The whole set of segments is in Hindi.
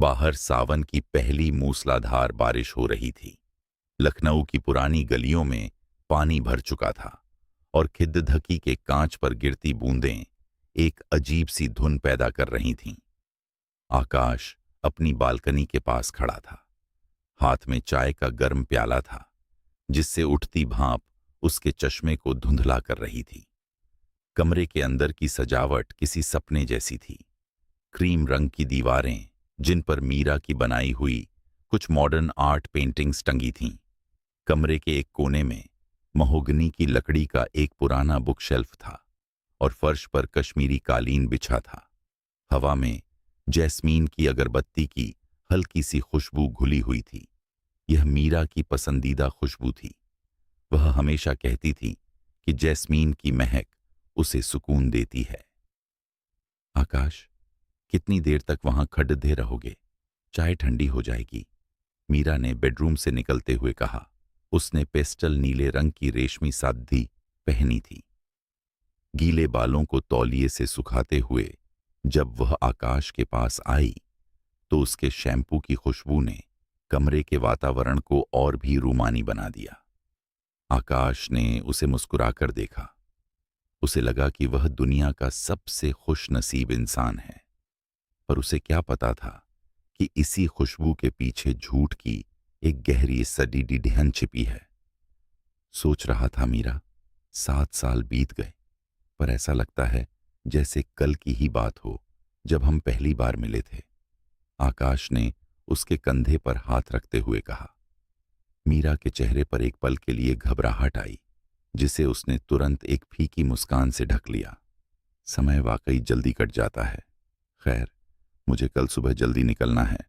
बाहर सावन की पहली मूसलाधार बारिश हो रही थी। लखनऊ की पुरानी गलियों में पानी भर चुका था और खिद्दधकी के कांच पर गिरती बूंदें एक अजीब सी धुन पैदा कर रही थीं। आकाश अपनी बालकनी के पास खड़ा था। हाथ में चाय का गर्म प्याला था, जिससे उठती भाप उसके चश्मे को धुंधला कर रही थी। कमरे के अंदर की सजावट किसी सपने जैसी थी। क्रीम रंग की दीवारें, जिन पर मीरा की बनाई हुई कुछ मॉडर्न आर्ट पेंटिंग्स टंगी थीं। कमरे के एक कोने में महोगनी की लकड़ी का एक पुराना बुक शेल्फ था और फर्श पर कश्मीरी कालीन बिछा था। हवा में जैस्मीन की अगरबत्ती की हल्की सी खुशबू घुली हुई थी। यह मीरा की पसंदीदा खुशबू थी। वह हमेशा कहती थी कि जैस्मीन की महक उसे सुकून देती है। आकाश, कितनी देर तक वहां खड़े रहोगे? चाय ठंडी हो जाएगी, मीरा ने बेडरूम से निकलते हुए कहा। उसने पेस्टल नीले रंग की रेशमी साद्दी पहनी थी। गीले बालों को तौलिए से सुखाते हुए जब वह आकाश के पास आई तो उसके शैम्पू की खुशबू ने कमरे के वातावरण को और भी रूमानी बना दिया। आकाश ने उसे मुस्कुराकर देखा। उसे लगा कि वह दुनिया का सबसे खुशनसीब इंसान है, पर उसे क्या पता था कि इसी खुशबू के पीछे झूठ की एक गहरी सडीडी ढहन छिपी है। सोच रहा था मीरा, 7 साल बीत गए, पर ऐसा लगता है जैसे कल की ही बात हो जब हम पहली बार मिले थे। आकाश ने उसके कंधे पर हाथ रखते हुए कहा। मीरा के चेहरे पर एक पल के लिए घबराहट आई, जिसे उसने तुरंत एक फीकी मुस्कान से ढक लिया। समय वाकई जल्दी कट जाता है। खैर, मुझे कल सुबह जल्दी निकलना है।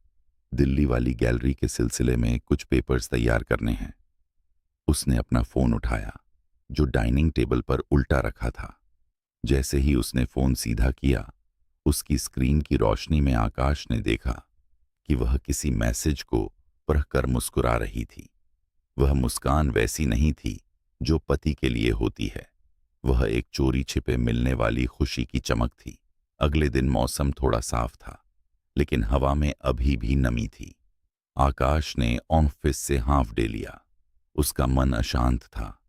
दिल्ली वाली गैलरी के सिलसिले में कुछ पेपर्स तैयार करने हैं। उसने अपना फोन उठाया, जो डाइनिंग टेबल पर उल्टा रखा था। जैसे ही उसने फोन सीधा किया, उसकी स्क्रीन की रोशनी में आकाश ने देखा कि वह किसी मैसेज को पढ़कर मुस्कुरा रही थी। वह मुस्कान वैसी नहीं थी जो पति के लिए होती है। वह एक चोरी छिपे मिलने वाली खुशी की चमक थी। अगले दिन मौसम थोड़ा साफ था, लेकिन हवा में अभी भी नमी थी। आकाश ने ऑफिस से हाफ डे लिया। उसका मन अशांत था।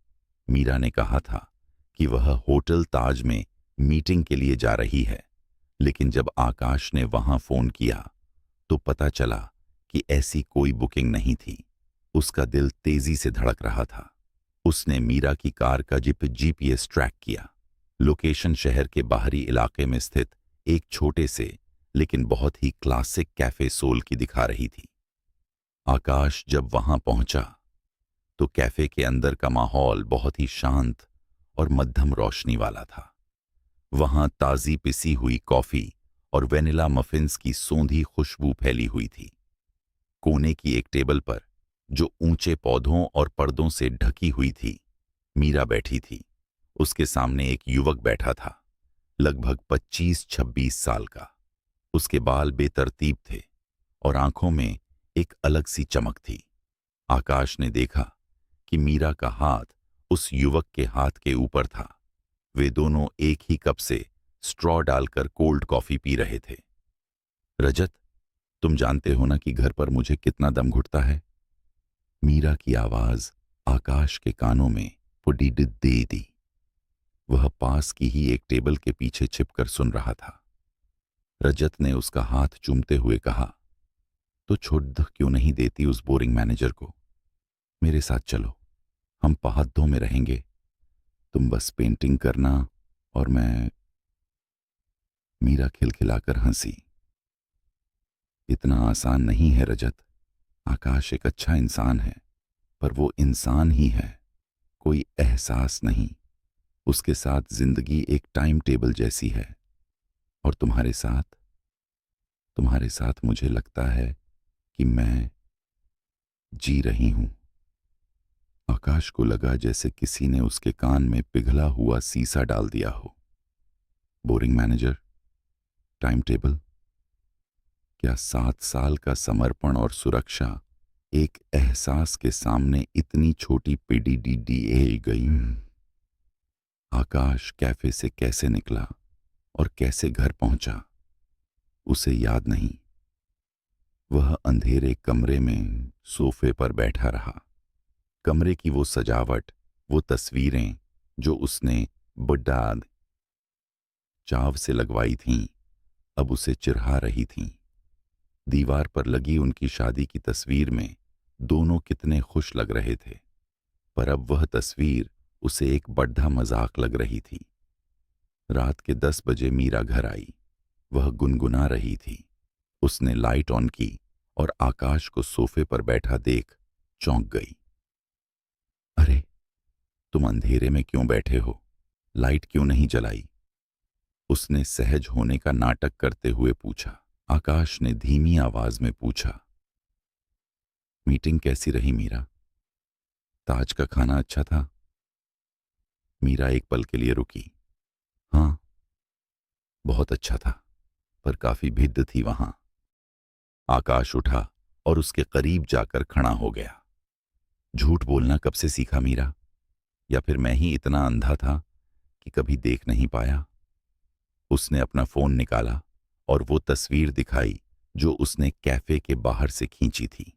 मीरा ने कहा था कि वह होटल ताज में मीटिंग के लिए जा रही है, लेकिन जब आकाश ने वहां फोन किया तो पता चला कि ऐसी कोई बुकिंग नहीं थी। उसका दिल तेजी से धड़क रहा था। उसने मीरा की कार का जीपीएस ट्रैक किया। लोकेशन शहर के बाहरी इलाके में स्थित एक छोटे से लेकिन बहुत ही क्लासिक कैफे सोल की दिखा रही थी। आकाश जब वहां पहुंचा तो कैफे के अंदर का माहौल बहुत ही शांत और मध्यम रोशनी वाला था। वहां ताजी पिसी हुई कॉफी और वेनिला मफिन्स की सोंधी खुशबू फैली हुई थी। कोने की एक टेबल पर, जो ऊंचे पौधों और पर्दों से ढकी हुई थी, मीरा बैठी थी। उसके सामने एक युवक बैठा था, लगभग 25-26 साल का। उसके बाल बेतरतीब थे और आंखों में एक अलग सी चमक थी। आकाश ने देखा कि मीरा का हाथ उस युवक के हाथ के ऊपर था। वे दोनों एक ही कप से स्ट्रॉ डालकर कोल्ड कॉफी पी रहे थे। रजत, तुम जानते हो ना कि घर पर मुझे कितना दम घुटता है? मीरा की आवाज आकाश के कानों में पुडीड दे दी। वह पास की ही एक टेबल के पीछे छिपकर सुन रहा था। रजत ने उसका हाथ चूमते हुए कहा, तो छोड़ क्यों नहीं देती उस बोरिंग मैनेजर को? मेरे साथ चलो, हम पहाड़ों में रहेंगे। तुम बस पेंटिंग करना और मैं। मीरा खिलखिलाकर हंसी। इतना आसान नहीं है रजत। आकाश एक अच्छा इंसान है, पर वो इंसान ही है, कोई एहसास नहीं। उसके साथ जिंदगी एक टाइम टेबल जैसी है। और तुम्हारे साथ मुझे लगता है कि मैं जी रही हूं। आकाश को लगा जैसे किसी ने उसके कान में पिघला हुआ सीसा डाल दिया हो। बोरिंग मैनेजर, टाइम टेबल, क्या 7 साल का समर्पण और सुरक्षा एक एहसास के सामने इतनी छोटी पीडीडीडीए गई? आकाश कैफे से कैसे निकला और कैसे घर पहुंचा, उसे याद नहीं। वह अंधेरे कमरे में सोफे पर बैठा रहा। कमरे की वो सजावट, वो तस्वीरें जो उसने बुढ़ा चाव से लगवाई थीं, अब उसे चिढ़ा रही थीं। दीवार पर लगी उनकी शादी की तस्वीर में दोनों कितने खुश लग रहे थे, पर अब वह तस्वीर उसे एक बड्ढा मजाक लग रही थी। रात के 10 बजे मीरा घर आई। वह गुनगुना रही थी। उसने लाइट ऑन की और आकाश को सोफे पर बैठा देख चौंक गई। अरे, तुम अंधेरे में क्यों बैठे हो? लाइट क्यों नहीं जलाई? उसने सहज होने का नाटक करते हुए पूछा। आकाश ने धीमी आवाज में पूछा, मीटिंग कैसी रही मीरा? ताज का खाना अच्छा था? मीरा एक पल के लिए रुकी। हाँ, बहुत अच्छा था, पर काफी भिद्द थी वहां। आकाश उठा और उसके करीब जाकर खड़ा हो गया। झूठ बोलना कब से सीखा मीरा? या फिर मैं ही इतना अंधा था कि कभी देख नहीं पाया? उसने अपना फोन निकाला और वो तस्वीर दिखाई जो उसने कैफे के बाहर से खींची थी।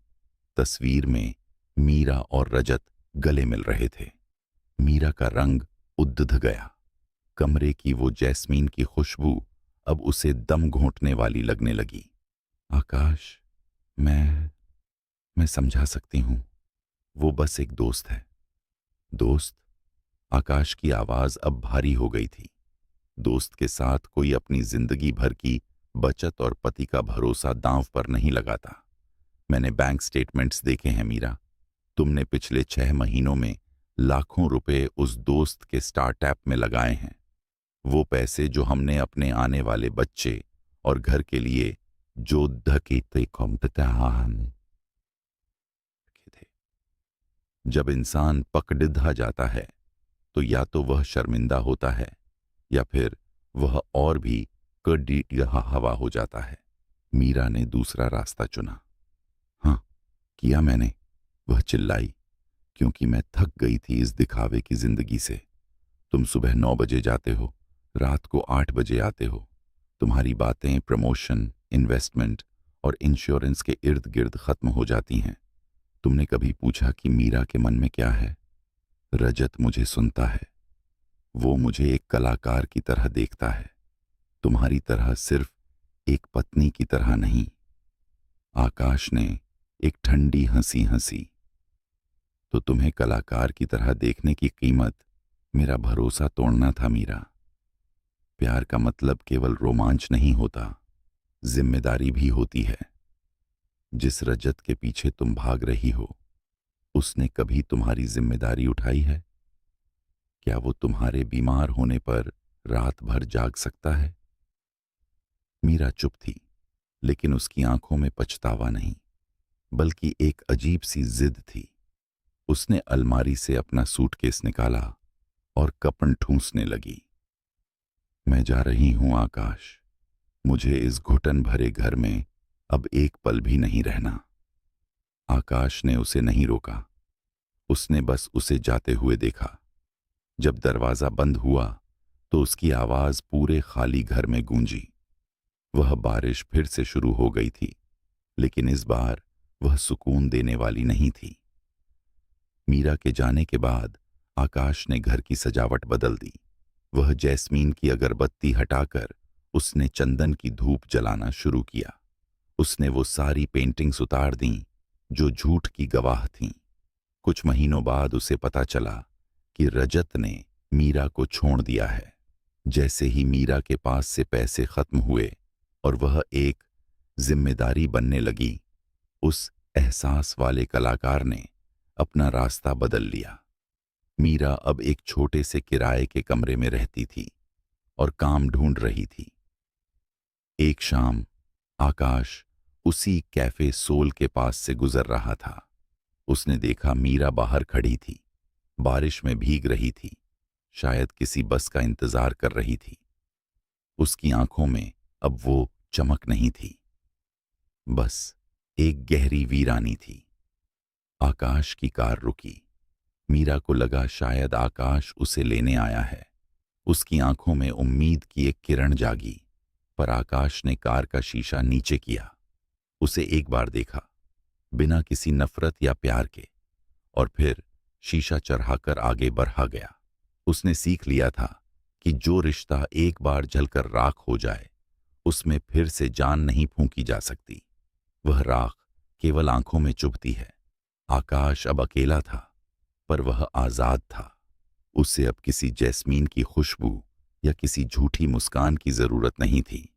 तस्वीर में मीरा और रजत गले मिल रहे थे। मीरा का रंग उद्दध गया। कमरे की वो जैस्मीन की खुशबू अब उसे दम घोंटने वाली लगने लगी। आकाश, मैं समझा सकती हूं, वो बस एक दोस्त है। दोस्त? आकाश की आवाज अब भारी हो गई थी। दोस्त के साथ कोई अपनी जिंदगी भर की बचत और पति का भरोसा दांव पर नहीं लगाता। मैंने बैंक स्टेटमेंट्स देखे हैं मीरा। तुमने पिछले 6 महीनों में लाखों रुपए उस दोस्त के स्टार्टअप में लगाए हैं। वो पैसे जो हमने अपने आने वाले बच्चे और घर के लिए जो धके थे थे। जब इंसान पकड़िधा जाता है तो या तो वह शर्मिंदा होता है या फिर वह और भी हवा हो जाता है। मीरा ने दूसरा रास्ता चुना। हाँ, किया मैंने, वह चिल्लाई, क्योंकि मैं थक गई थी इस दिखावे की जिंदगी से। तुम सुबह 9 बजे जाते हो, रात को 8 बजे आते हो। तुम्हारी बातें प्रमोशन, इन्वेस्टमेंट और इंश्योरेंस के इर्द गिर्द खत्म हो जाती हैं। तुमने कभी पूछा कि मीरा के मन में क्या है? रजत मुझे सुनता है। वो मुझे एक कलाकार की तरह देखता है, तुम्हारी तरह सिर्फ एक पत्नी की तरह नहीं। आकाश ने एक ठंडी हंसी हंसी। तो तुम्हें कलाकार की तरह देखने की कीमत मेरा भरोसा तोड़ना था मीरा। प्यार का मतलब केवल रोमांच नहीं होता, जिम्मेदारी भी होती है। जिस रजत के पीछे तुम भाग रही हो, उसने कभी तुम्हारी जिम्मेदारी उठाई है? क्या वो तुम्हारे बीमार होने पर रात भर जाग सकता है? मीरा चुप थी, लेकिन उसकी आंखों में पछतावा नहीं, बल्कि एक अजीब सी जिद थी। उसने अलमारी से अपना सूटकेस निकाला और कपन ठूंसने लगी। मैं जा रही हूं आकाश, मुझे इस घुटन भरे घर में अब एक पल भी नहीं रहना। आकाश ने उसे नहीं रोका, उसने बस उसे जाते हुए देखा। जब दरवाजा बंद हुआ तो उसकी आवाज पूरे खाली घर में गूंजी। वह बारिश फिर से शुरू हो गई थी, लेकिन इस बार वह सुकून देने वाली नहीं थी। मीरा के जाने के बाद आकाश ने घर की सजावट बदल दी। वह जैस्मीन की अगरबत्ती हटाकर उसने चंदन की धूप जलाना शुरू किया। उसने वो सारी पेंटिंग्स उतार दी जो झूठ की गवाह थीं। कुछ महीनों बाद उसे पता चला कि रजत ने मीरा को छोड़ दिया है। जैसे ही मीरा के पास से पैसे खत्म हुए और वह एक जिम्मेदारी बनने लगी, उस एहसास वाले कलाकार ने अपना रास्ता बदल लिया। मीरा अब एक छोटे से किराए के कमरे में रहती थी और काम ढूंढ रही थी। एक शाम आकाश उसी कैफे सोल के पास से गुजर रहा था। उसने देखा मीरा बाहर खड़ी थी, बारिश में भीग रही थी, शायद किसी बस का इंतजार कर रही थी। उसकी आंखों में अब वो चमक नहीं थी, बस एक गहरी वीरानी थी। आकाश की कार रुकी। मीरा को लगा शायद आकाश उसे लेने आया है। उसकी आंखों में उम्मीद की एक किरण जागी, पर आकाश ने कार का शीशा नीचे किया। उसे एक बार देखा, बिना किसी नफरत या प्यार के, और फिर शीशा चढ़ाकर आगे बढ़ा गया। उसने सीख लिया था कि जो रिश्ता एक बार जलकर राख हो जाए, उसमें फिर से जान नहीं फूंकी जा सकती। वह राख केवल आंखों में चुभती है। आकाश अब अकेला था, पर वह आजाद था। उसे अब किसी जैस्मीन की खुशबू या किसी झूठी मुस्कान की जरूरत नहीं थी।